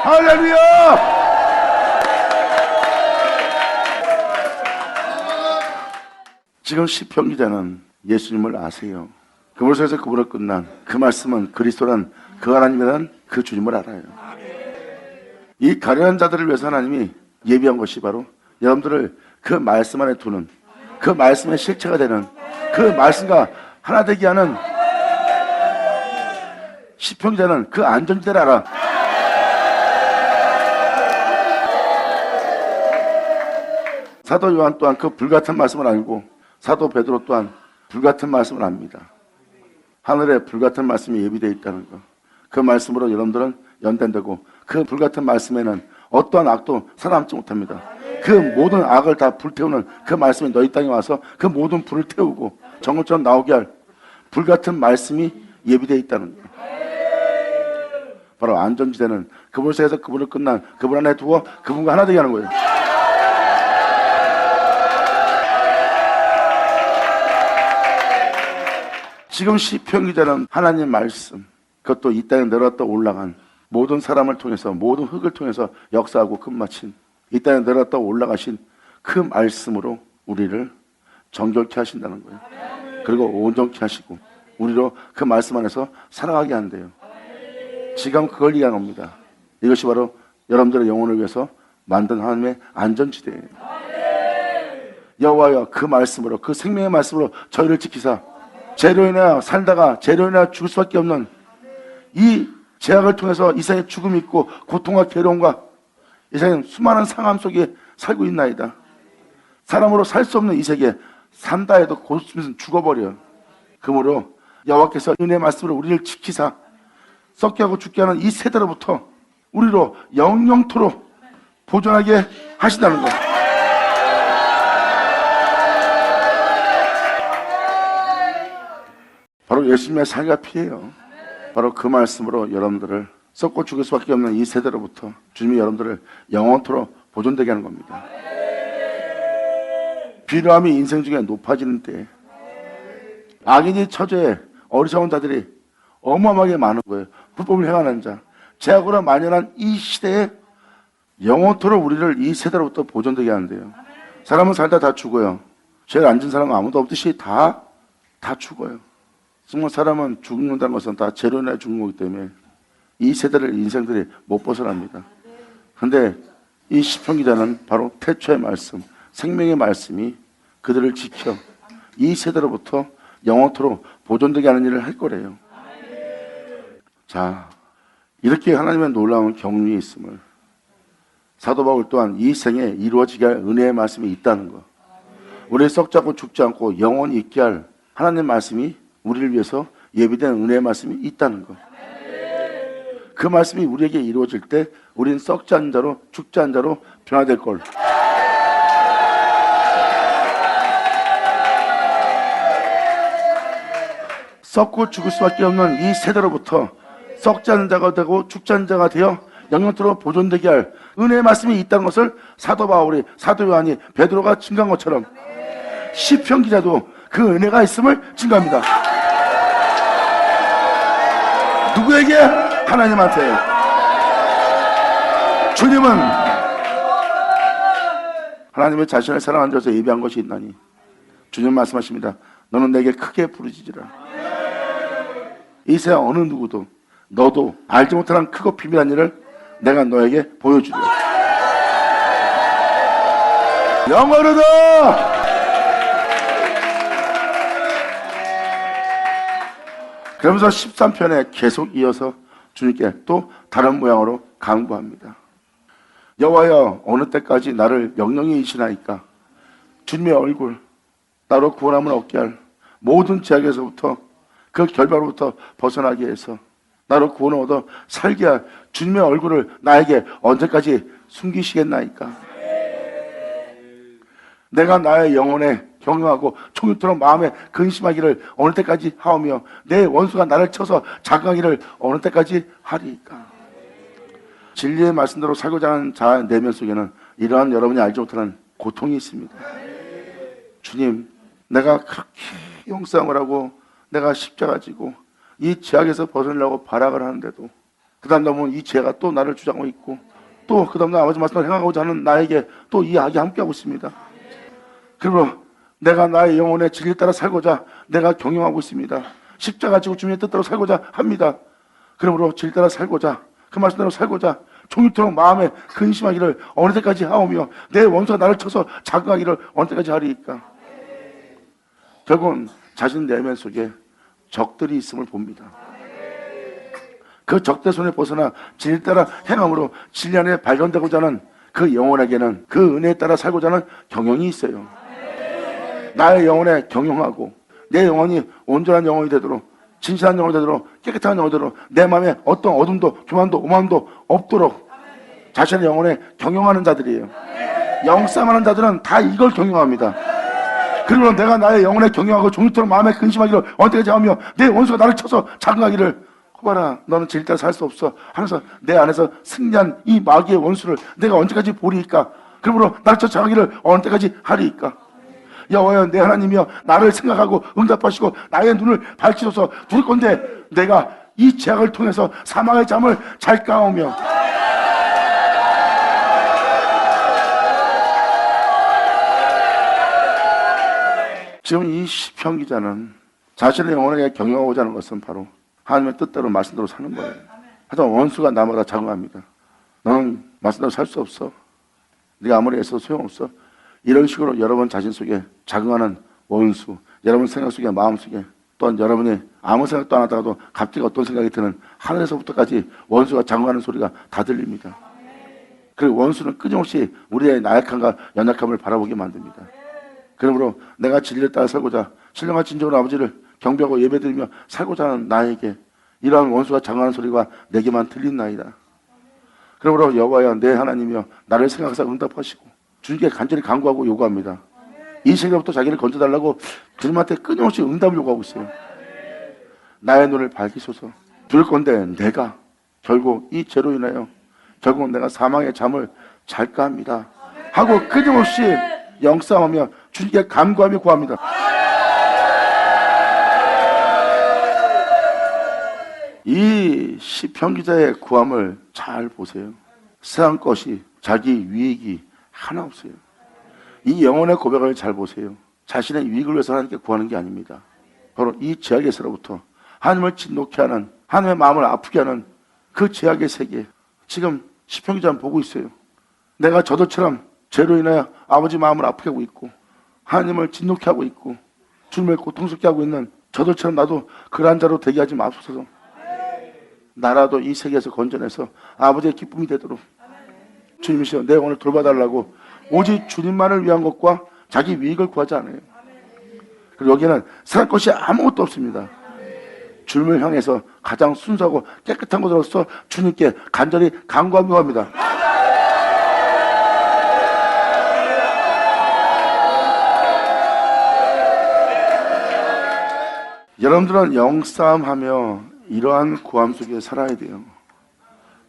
할렐루야. 지금 시편 기자는 예수님을 아세요. 그분을 통해서 그분을 끝난 그 말씀은 그리스도란 그 하나님이란 그 주님을 알아요. 이 가련한 자들을 위해서 하나님이 예비한 것이 바로 여러분들을 그 말씀 안에 두는, 그 말씀의 실체가 되는, 그 말씀과 하나 되게 하는 시편 기자는 그 안전지대를 알아. 사도 요한 또한 그 불같은 말씀을 알고, 사도 베드로 또한 불같은 말씀을 압니다. 하늘에 불같은 말씀이 예비되어 있다는 것, 그 말씀으로 여러분들은 연단되고 그 불같은 말씀에는 어떠한 악도 살아남지 못합니다. 그 모든 악을 다 불태우는 그 말씀이 너희 땅에 와서 그 모든 불을 태우고 정금처럼 나오게 할 불같은 말씀이 예비되어 있다는 거예요. 바로 안전지대는 그분을 세워서 그분을 끝난 그분 안에 두어 그분과 하나 되게 하는 거예요. 지금 시편 기자는 하나님 말씀, 그것도 이 땅에 내려왔다 올라간 모든 사람을 통해서 모든 흙을 통해서 역사하고 끝마친 이 땅에 내려왔다 올라가신 그 말씀으로 우리를 정결케 하신다는 거예요. 그리고 온전케 하시고 우리로 그 말씀 안에서 살아가게 한대요. 지금 그걸 얘기하는 겁니다. 이것이 바로 여러분들의 영혼을 위해서 만든 하나님의 안전지대예요. 여호와여 그 말씀으로 그 생명의 말씀으로 저희를 지키사 죄로 인하여 살다가 죄로 인하여 죽을 수밖에 없는 이 죄악을 통해서 이 세상에 죽음이 있고 고통과 괴로움과 이 세상에 수많은 상함 속에 살고 있나이다. 사람으로 살 수 없는 이 세계 산다 해도 곧 있으면 죽어버려요. 그러므로 여호와께서 은혜의 말씀으로 우리를 지키사 썩게 하고 죽게 하는 이 세대로부터 우리로 영영토록 보존하게 하신다는 것. 바로 예수님의 살과 피예요. 바로 그 말씀으로 여러분들을 썩고 죽을 수밖에 없는 이 세대로부터 주님이 여러분들을 영원토록 보존되게 하는 겁니다. 비료함이 인생 중에 높아지는 때에 악인이 처제에 어리석은 자들이 어마어마하게 많은 거예요. 불법을 행하는 자, 죄악으로 만연한 이 시대에 영원토록 우리를 이 세대로부터 보존되게 하는데요. 사람은 살다 다 죽어요. 죄를 안 진 사람은 아무도 없듯이 다 죽어요. 정말 사람은 죽는다는 것은 다 죄로 인해 죽는 거기 때문에 이 세대를 인생들이 못 벗어납니다. 그런데 이 시편 기자는 바로 태초의 말씀, 생명의 말씀이 그들을 지켜 이 세대로부터 영원토록 보존되게 하는 일을 할 거래요. 자, 이렇게 하나님의 놀라운 경륜이 있음을 사도 바울 또한 이 생에 이루어지게 할 은혜의 말씀이 있다는 것, 우리 썩지 않고 죽지 않고 영원히 있게 할 하나님의 말씀이 우리를 위해서 예비된 은혜의 말씀이 있다는 것, 그 말씀이 우리에게 이루어질 때 우리는 썩지 않은 자로 죽지 않은 자로 변화될 걸. 썩고 죽을 수밖에 없는 이 세대로부터 썩지 않은 자가 되고 죽지 않은 자가 되어 영영토록 보존되게 할 은혜의 말씀이 있다는 것을 사도 바울이, 사도 요한이, 베드로가 증거한 것처럼 시편 기자도 그 은혜가 있음을 증거합니다. 누구에게? 하나님한테. 주님은 하나님의 자신을 사랑하는 자에서 예비한 것이 있나니 주님 말씀하십니다. 너는 내게 크게 부르짖으라. 이 세상 어느 누구도 너도 알지 못하는 크고 비밀한 일을 내가 너에게 보여주리라. 영어로도 그러면서 13편에 계속 이어서 주님께 또 다른 모양으로 강구합니다. 여호와여 어느 때까지 나를 명령히 이시나이까. 주님의 얼굴 나로 구원함을 얻게 할 모든 죄악에서부터 그 결박으로부터 벗어나게 해서 나로 구원을 얻어 살게 할 주님의 얼굴을 나에게 언제까지 숨기시겠나이까. 내가 나의 영혼에 경영하고 총유토록 마음에 근심하기를 어느 때까지 하오며 내 원수가 나를 쳐서 자극하기를 어느 때까지 하리이까. 진리의 말씀대로 살고자 하는 자 내면 속에는 이러한 여러분이 알지 못하는 고통이 있습니다. 주님, 내가 그렇게 용서함을 하고 내가 십자가 지고 이 죄악에서 벗어나려고 발악을 하는데도 그 다음 넘은 이 죄가 또 나를 주장하고 있고 또 그 다음 날 아버지 말씀을 행하고자 하는 나에게 또 이 악이 함께하고 있습니다. 그러므로 내가 나의 영혼의 진리 따라 살고자 내가 경영하고 있습니다. 십자가 지고 주님의 뜻대로 살고자 합니다. 그러므로 진리 따라 살고자 그 말씀대로 살고자 종일토록 마음에 근심하기를 어느 때까지 하오며 내 원수가 나를 쳐서 자극하기를 어느 때까지 하리이까. 결국은 자신 내면 속에 적들이 있음을 봅니다. 그 적대 손에 벗어나 진리 따라 행함으로 진리 안에 발견되고자 하는 그 영혼에게는 그 은혜에 따라 살고자 하는 경영이 있어요. 나의 영혼에 경영하고 내 영혼이 온전한 영혼이 되도록 진실한 영혼이 되도록 깨끗한 영혼이 되도록 내 마음에 어떤 어둠도 교만도 오만도 없도록 자신의 영혼에 경영하는 자들이에요. 영싸움하는 자들은 다 이걸 경영합니다. 그리고 내가 나의 영혼에 경영하고 종일토록 마음에 근심하기를 언제까지 하며 내 원수가 나를 쳐서 자극하기를 호바라 너는 질따라 살 수 없어 하면서 내 안에서 승리한 이 마귀의 원수를 내가 언제까지 보리이까? 그러므로 나를 쳐 자극하기를 언제까지 하리이까? 여호와여 내 하나님이여 나를 생각하고 응답하시고 나의 눈을 밝히소서. 두렵건대 내가 이 제약을 통해서 사망의 잠을 잘까오며 지금 이 시편 기자는 자신의 영혼에게 경영하고자 하는 것은 바로 하나님의 뜻대로 말씀대로 사는 거예요. 하지만 원수가 나마다 자극합니다. 너는 말씀대로 살 수 없어. 네가 아무리 애써도 소용없어. 이런 식으로 여러분 자신 속에 자극하는 원수, 여러분 생각 속에 마음 속에 또한 여러분이 아무 생각도 안 하다가도 갑자기 어떤 생각이 드는 하늘에서부터까지 원수가 자극하는 소리가 다 들립니다. 그리고 원수는 끊임없이 우리의 나약함과 연약함을 바라보게 만듭니다. 그러므로 내가 진리를 따라 살고자 신령한 진정으로 아버지를 경배하고 예배드리며 살고자 하는 나에게 이러한 원수가 장하는 소리가 내게만 들린나이다. 그러므로 여호와여 내 하나님이여 나를 생각하사 응답하시고 주님께 간절히 간구하고 요구합니다. 이 시간부터 자기를 건져달라고 주님한테 끊임없이 응답을 요구하고 있어요. 나의 눈을 밝히소서. 두렵건대 내가 결국 이 죄로 인하여 결국 내가 사망의 잠을 잘까 합니다 하고 끊임없이 영싸움하며 주님께 간구하며 구합니다. 이 시편 기자의 구함을 잘 보세요. 세상 것이 자기 유익이 하나 없어요. 이 영혼의 고백을 잘 보세요. 자신의 유익을 위해서 하나님께 구하는 게 아닙니다. 바로 이 죄악에서로부터 하나님을 진노케 하는, 하나님의 마음을 아프게 하는 그 죄악의 세계, 지금 시편 기자는 보고 있어요. 내가 저들처럼 죄로 인하여 아버지 마음을 아프게 하고 있고 하나님을 진노케 하고 있고 주님을 고통스럽게 하고 있는 저들처럼 나도 그러한 자로 되게 하지 마옵소서. 나라도 이 세계에서 건져내서 아버지의 기쁨이 되도록 주님이시여 내 영혼을 돌봐달라고 오직 주님만을 위한 것과 자기 유익을 구하지 않아요. 그리고 여기는 세상 것이 아무것도 없습니다. 주님을 향해서 가장 순수하고 깨끗한 것으로서 주님께 간절히 간구하며 합니다. 여러분들은 영싸움하며 이러한 구함 속에 살아야 돼요.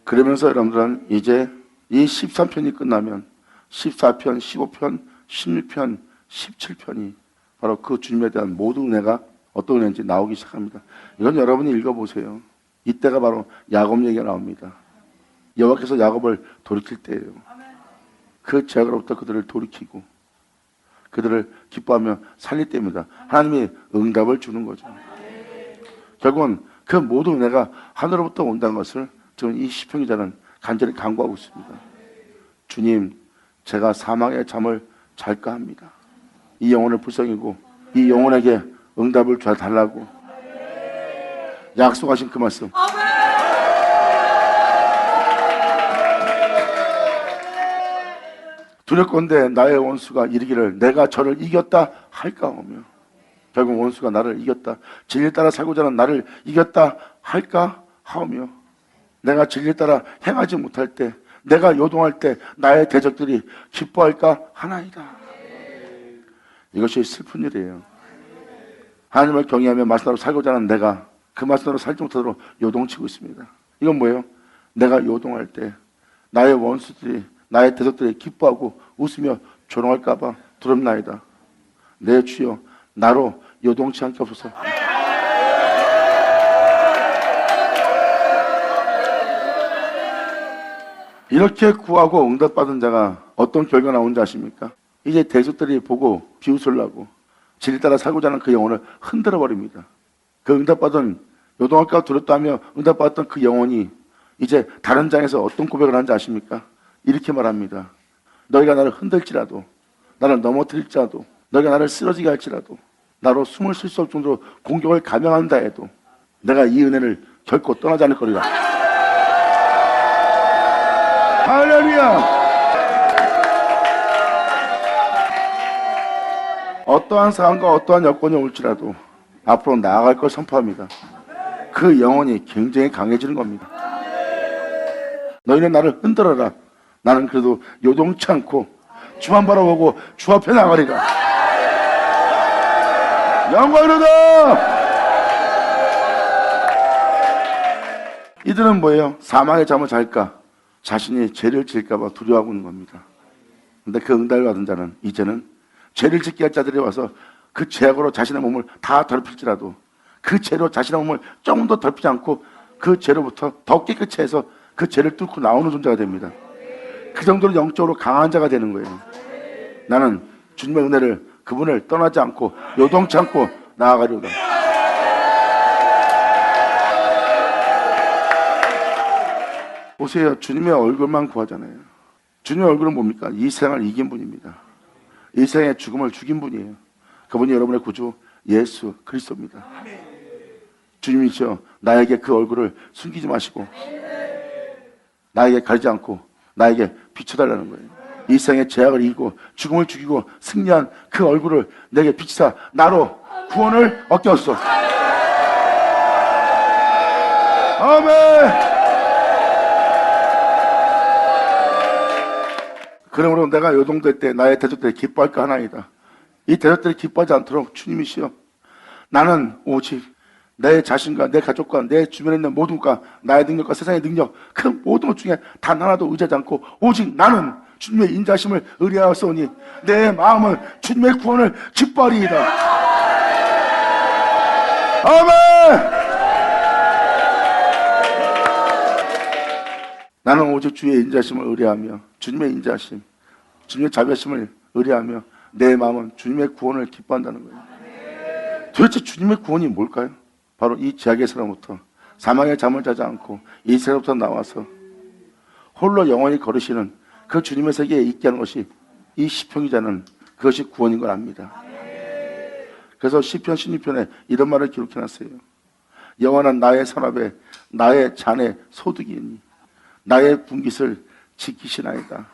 그러면서 여러분들은 이제 이 13편이 끝나면 14편, 15편, 16편, 17편이 바로 그 주님에 대한 모든 은혜가 어떤 은혜인지 나오기 시작합니다. 이건 여러분이 읽어보세요. 이때가 바로 야곱 얘기가 나옵니다. 여호와께서 야곱을 돌이킬 때예요. 그 죄악으로부터 그들을 돌이키고 그들을 기뻐하며 살릴 때입니다. 하나님이 응답을 주는 거죠. 결국은 그 모든 은혜가 하늘로부터 온다는 것을 지금 이 시편 기자는 간절히 간구하고 있습니다. 주님, 제가 사망의 잠을 잘까 합니다. 이 영혼을 불쌍히고 이 영혼에게 응답을 달라고 약속하신 그 말씀. 두렵건대 나의 원수가 이르기를 내가 저를 이겼다 할까오며 결국 원수가 나를 이겼다. 진리를 따라 살고자 하는 나를 이겼다 할까 하오며 내가 진리를 따라 행하지 못할 때 내가 요동할 때 나의 대적들이 기뻐할까 하나이다. 이것이 슬픈 일이에요. 하나님을 경외하며 말씀대로 살고자 하는 내가 그 말씀대로 살지 못하도록 요동치고 있습니다. 이건 뭐예요? 내가 요동할 때 나의 원수들이 나의 대적들이 기뻐하고 웃으며 조롱할까 봐 두렵나이다. 내 주여 나로 요동치 않게 없소서. 이렇게 구하고 응답받은 자가 어떤 결과가 나온지 아십니까? 이제 대적들이 보고 비웃으려고 진리 따라 살고자 하는 그 영혼을 흔들어 버립니다. 그 응답받은 요동할까 두렵다며 응답받았던 그 영혼이 이제 다른 장에서 어떤 고백을 하는지 아십니까? 이렇게 말합니다. 너희가 나를 흔들지라도 나를 넘어뜨릴지라도 너희가 나를 쓰러지게 할지라도 나로 숨을 쉴 수 없을 정도로 공격을 감행한다 해도 내가 이 은혜를 결코 떠나지 않을 거리라. 할렐루야. 어떠한 상황과 어떠한 여건이 올지라도 앞으로 나아갈 걸 선포합니다. 그 영혼이 굉장히 강해지는 겁니다. 너희는 나를 흔들어라. 나는 그래도 요동치 않고 주만 바라보고 주 앞에 나가리라. 영광이로다. 이들은 뭐예요? 사망의 잠을 잘까? 자신이 죄를 질까 봐 두려워하고 있는 겁니다. 근데 그 응답을 받은 자는 이제는 죄를 짓게 할 자들이 와서 그 죄악으로 자신의 몸을 다 더럽힐지라도 그 죄로 자신의 몸을 조금 더 더럽히지 않고 그 죄로부터 더 깨끗이 해서 그 죄를 뚫고 나오는 존재가 됩니다. 그 정도로 영적으로 강한 자가 되는 거예요. 나는 주님의 은혜를, 그분을 떠나지 않고 요동치 않고 나아가려다. 보세요. 주님의 얼굴만 구하잖아요. 주님의 얼굴은 뭡니까? 이 세상을 이긴 분입니다. 이 세상의 죽음을 죽인 분이에요. 그분이 여러분의 구주 예수 그리스도입니다. 주님이시여, 나에게 그 얼굴을 숨기지 마시고 나에게 가리지 않고 나에게 비춰달라는 거예요. 이 세상의 죄악을 이기고 죽음을 죽이고 승리한 그 얼굴을 내게 비치사 나로 구원을 얻게 하소서. 아멘. 그러므로 내가 요동될 때 나의 대적들이 기뻐할까 하나이다. 이 대적들이 기뻐하지 않도록 주님이시여, 나는 오직 내 자신과 내 가족과 내 주변에 있는 모든 것과 나의 능력과 세상의 능력 그 모든 것 중에 단 하나도 의지하지 않고 오직 나는 주님의 인자심을 의뢰하였으니 내 마음은 주님의 구원을 기뻐하리이다. 아멘. 나는 오직 주의 인자심을 의뢰하며 주님의 인자심, 주님의 자비하심을 의뢰하며 내 마음은 주님의 구원을 기뻐한다는 거예요. 도대체 주님의 구원이 뭘까요? 바로 이 죄악의 사람부터 사망의 잠을 자지 않고 이 세상부터 나와서 홀로 영원히 걸으시는 그 주님의 세계에 있게 하는 것이 이 시편기자는 그것이 구원인 걸 압니다. 그래서 시편 16편에 이런 말을 기록해놨어요. 여호와는 나의 산업에 나의 잔의 소득이니 나의 분깃을 지키시나이다.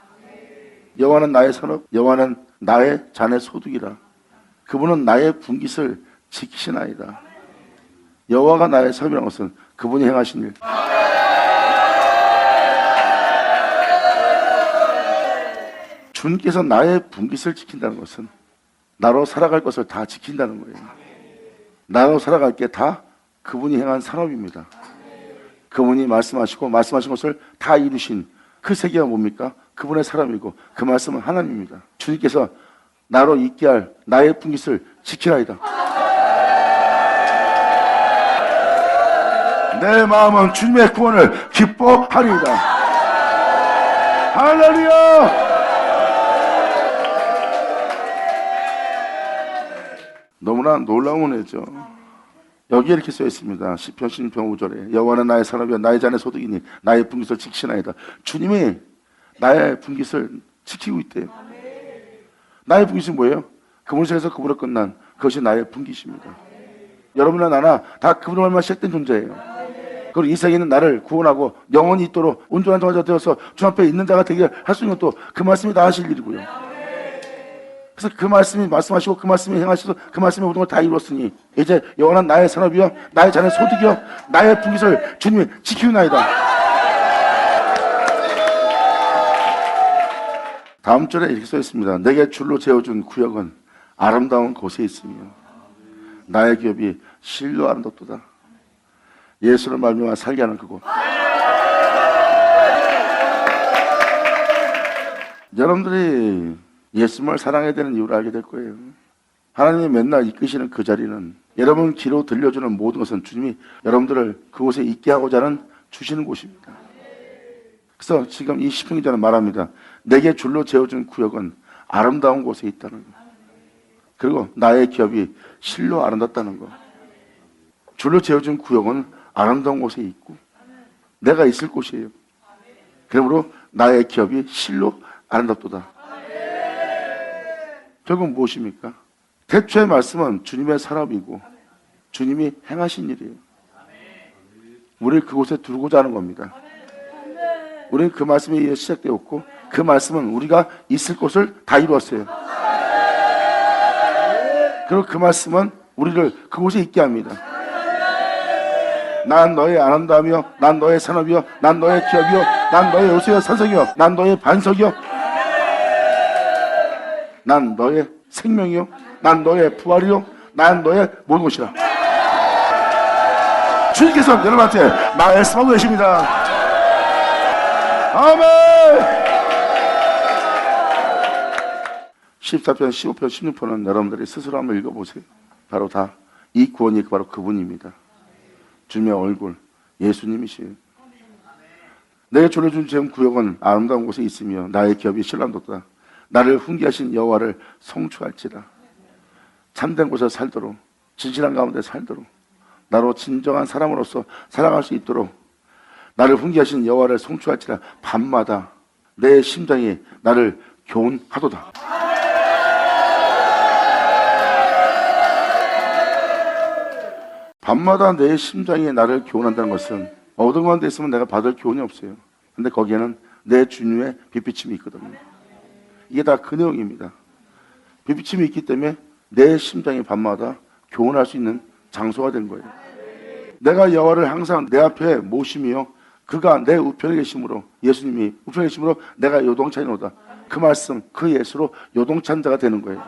여호와는 나의 산업, 여호와는 나의 잔의 소득이라. 그분은 나의 분깃을 지키시나이다. 여호와가 나의 삶이라는 것은 그분이 행하신 일. 주님께서 나의 분깃을 지킨다는 것은 나로 살아갈 것을 다 지킨다는 거예요. 나로 살아갈 게 다 그분이 행한 산업입니다. 그분이 말씀하시고 말씀하신 것을 다 이루신 그 세계가 뭡니까? 그분의 사람이고 그 말씀은 하나님입니다. 주님께서 나로 있게 할 나의 분깃을 지키라이다. 내 마음은 주님의 구원을 기뻐하리이다. 할렐루야. 너무나 놀라운 은혜죠. 여기에 이렇게 써 있습니다. 시편 16편 5절에 여호와는 나의 산업이요 나의 잔의 소득이니 나의 분깃을 지키시나이다. 주님이 나의 분깃을 지키고 있대요. 나의 분깃이 뭐예요? 그분을 통해서 그분으로 끝난 그것이 나의 분깃입니다. 여러분이나 나나 다 그분으로 말미암아 시작된 존재예요. 그리고 이 세계에 있는 나를 구원하고 영원히 있도록 온전한 종자가 되어서 주 앞에 있는 자가 되게 할 수 있는 것도 그 말씀이 다 하실 일이고요. 그래서 그 말씀이 말씀하시고 그 말씀이 행하셔서 그 말씀의 모든 걸 다 이루었으니 이제 영원한 나의 산업이요 나의 잔의 소득이요 나의 분깃을 주님이 지키나이다. 다음 절에 이렇게 써 있습니다. 내게 줄로 재어준 구역은 아름다운 곳에 있으며 나의 기업이 실로 아름답도다. 예수를 말미암아 살게 하는 그곳. 여러분들이 예수님을 사랑해야 되는 이유를 알게 될 거예요. 하나님이 맨날 이끄시는 그 자리는 여러분 귀로 들려주는 모든 것은 주님이 여러분들을 그곳에 있게 하고자 하는 주시는 곳입니다. 그래서 지금 이 시편 기자는 말합니다. 내게 줄로 재어준 구역은 아름다운 곳에 있다는 거. 그리고 나의 기업이 실로 아름답다는 거. 줄로 재어준 구역은 아름다운 곳에 있고 내가 있을 곳이에요. 그러므로 나의 기업이 실로 아름답도다. 결국 무엇입니까? 대초의 말씀은 주님의 산업이고 주님이 행하신 일이에요. 우리를 그곳에 두고자 하는 겁니다. 우리는 그 말씀이 시작되었고 그 말씀은 우리가 있을 곳을 다 이루었어요. 그리고 그 말씀은 우리를 그곳에 있게 합니다. 난 너의 아름다움이요, 난 너의 산업이요, 난 너의 기업이요, 난 너의 요새요 산성이요, 난 너의 반석이요, 난 너의 생명이요, 난 너의 부활이요, 난 너의 모든 것이라. 주님께서 여러분한테 말씀하고 계십니다. 아멘. 14편, 15편, 16편은 여러분들이 스스로 한번 읽어보세요. 바로 다 이 구원이 바로 그분입니다. 주님의 얼굴, 예수님이시에요. 내 주를 준 제 구역은 아름다운 곳에 있으며 나의 기업이 신랑돋다. 나를 훈계하신 여호와를 송축할지라. 참된 곳에 살도록, 진실한 가운데 살도록, 나로 진정한 사람으로서 살아갈 수 있도록 나를 훈계하신 여호와를 송축할지라. 밤마다 내 심장이 나를 교훈하도다. 밤마다 내 심장이 나를 교훈한다는 것은 어떤 가운데 있으면 내가 받을 교훈이 없어요. 근데 거기에는 내 주님의 빛비침이 있거든요. 이게 다 그 내용입니다. 빛비침이 있기 때문에 내 심장이 밤마다 교훈할 수 있는 장소가 된 거예요. 내가 여호와를 항상 내 앞에 모시며 그가 내 우편에 계심으로, 예수님이 우편에 계심으로 내가 요동찬이로다. 그 말씀, 그 예수로 요동찬 자가 되는 거예요.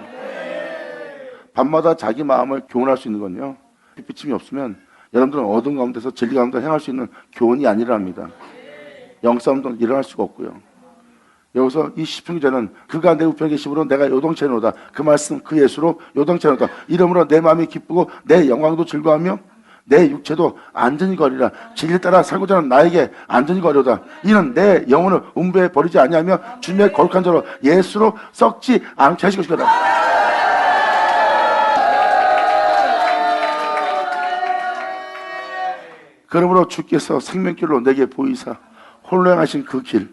밤마다 자기 마음을 교훈할 수 있는 건요, 빛비침이 없으면 여러분들은 어둠 가운데서 진리 가운데 행할 수 있는 교훈이 아니랍니다. 영싸움도 일어날 수가 없고요. 여기서 이 시편 기자는 그가 내 우편에 계심으로 내가 요동찬이로다. 그 말씀, 그 예수로 요동찬이로다. 이러므로 내 마음이 기쁘고 내 영광도 즐거워하며 내 육체도 안전히 거리라. 진리 따라 살고자 하는 나에게 안전히 거리로다. 이는 내 영혼을 음부에 버리지 아니하며 주님의 거룩한 자로 예수로 썩지 않게 하실 것이다. 그러므로 주께서 생명길로 내게 보이사 홀로 행하신 그 길,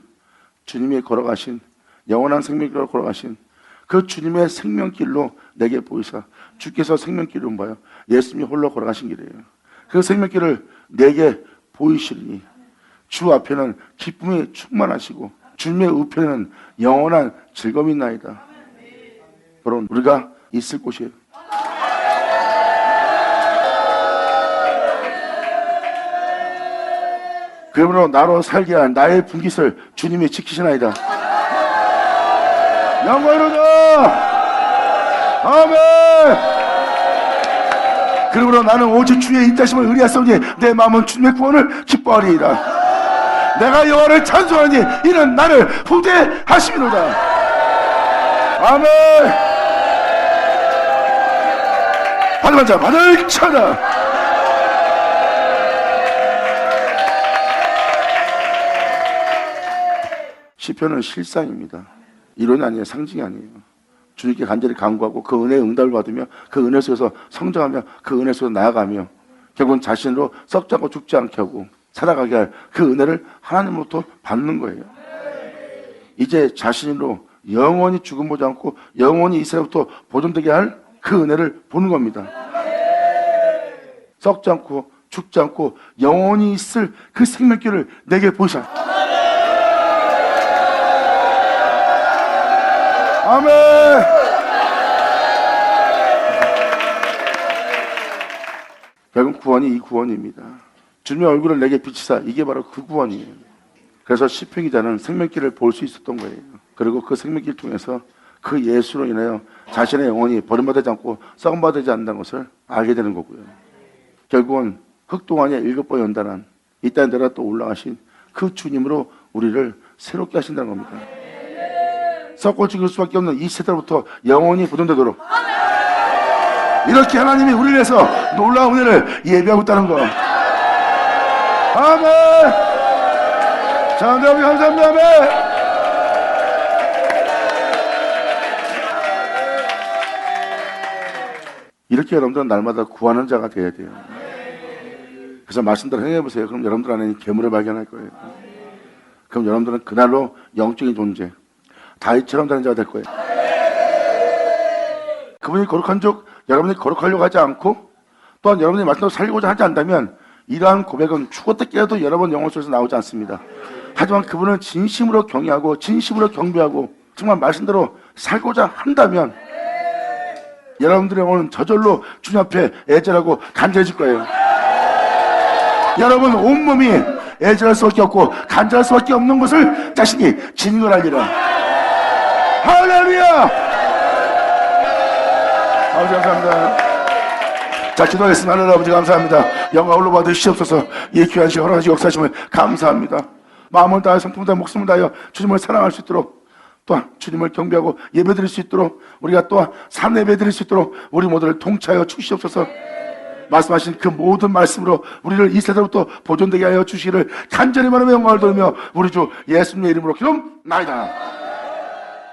주님이 걸어가신 영원한 생명길로 걸어가신 그 주님의 생명길로 내게 보이사, 주께서 생명길은 뭐예요? 예수님이 홀로 걸어가신 길이에요. 그 생명길을 내게 보이시니 주 앞에는 기쁨이 충만하시고 주님의 우편에는 영원한 즐거움이 있나이다. 바로 우리가 있을 곳이에요. 그러므로 나로 살게 한 나의 분깃을 주님이 지키시나이다. 영광이로다. 아멘. 그러므로 나는 오직 주의 인자심을 의리하사오니 내 마음은 주님의 구원을 기뻐하리이다. 내가 여호와를 찬송하니 이는 나를 후대하심이로다. 아멘. 받은 자 받을 자라. 시편은 실상입니다. 이론이 아니에요. 상징이 아니에요. 주님께 간절히 간구하고 그 은혜의 응답을 받으며 그 은혜 속에서 성장하며 그 은혜 속에서 나아가며 결국은 자신으로 썩지 않고 죽지 않게 하고 살아가게 할 그 은혜를 하나님으로부터 받는 거예요. 이제 자신으로 영원히 죽음 보지 않고 영원히 이스라엘부터 보존되게 할 그 은혜를 보는 겁니다. 썩지 않고 죽지 않고 영원히 있을 그 생명길을 내게 보이사. 아멘. 결국 구원이 이 구원입니다. 주님의 얼굴을 내게 비치사, 이게 바로 그 구원이에요. 그래서 시편 기자는 생명길을 볼 수 있었던 거예요. 그리고 그 생명길 통해서 그 예수로 인하여 자신의 영혼이 버림받지 않고 썩음받지 않는다는 것을 알게 되는 거고요. 결국은 흑동안의 7번 연단한 이 땅에 내려 또 올라가신 그 주님으로 우리를 새롭게 하신다는 겁니다. 썩고 죽을 수밖에 없는 이 세대로부터 영원히 보존되도록 이렇게 하나님이 우리를 위해서 놀라운 은혜를 예비하고 있다는 거. 아멘. 자, 여러분 감사합니다. 아멘. 이렇게 여러분들은 날마다 구하는 자가 되어야 돼요. 그래서 말씀대로 행해보세요. 그럼 여러분들 안에 괴물을 발견할 거예요. 그럼 여러분들은 그날로 영적인 존재, 다윗처럼 되는 자가 될 거예요. 그분이 거룩한 적 여러분이 거룩하려고 하지 않고 또한 여러분이 말씀대로 살고자 하지 않다면 이러한 고백은 죽었다 깨어도 여러분 영혼 속에서 나오지 않습니다. 하지만 그분은 진심으로 경외하고 진심으로 경배하고 정말 말씀대로 살고자 한다면 여러분들의 영혼은 저절로 주님 앞에 애절하고 간절해질 거예요. 여러분 온몸이 애절할 수밖에 없고 간절할 수밖에 없는 것을 자신이 진거하리라. 할렐루야. 아버지 감사합니다. 자, 기도하겠습니다. 하늘 아버지 감사합니다. 영광 올로 받으시옵소서. 이 귀한 시간 허락하시고 역사하심을 감사합니다. 마음을 다하여 성품을 다하여 목숨을 다하여 주님을 사랑할 수 있도록, 또한 주님을 경배하고 예배드릴 수 있도록, 우리가 또한 산 예배드릴 수 있도록 우리 모두를 통치하여 주시옵소서. 말씀하신 그 모든 말씀으로 우리를 이 세대로부터 보존되게 하여 주시기를 간절히 바라며 영광을 돌리며 우리 주 예수님의 이름으로 기도나이다.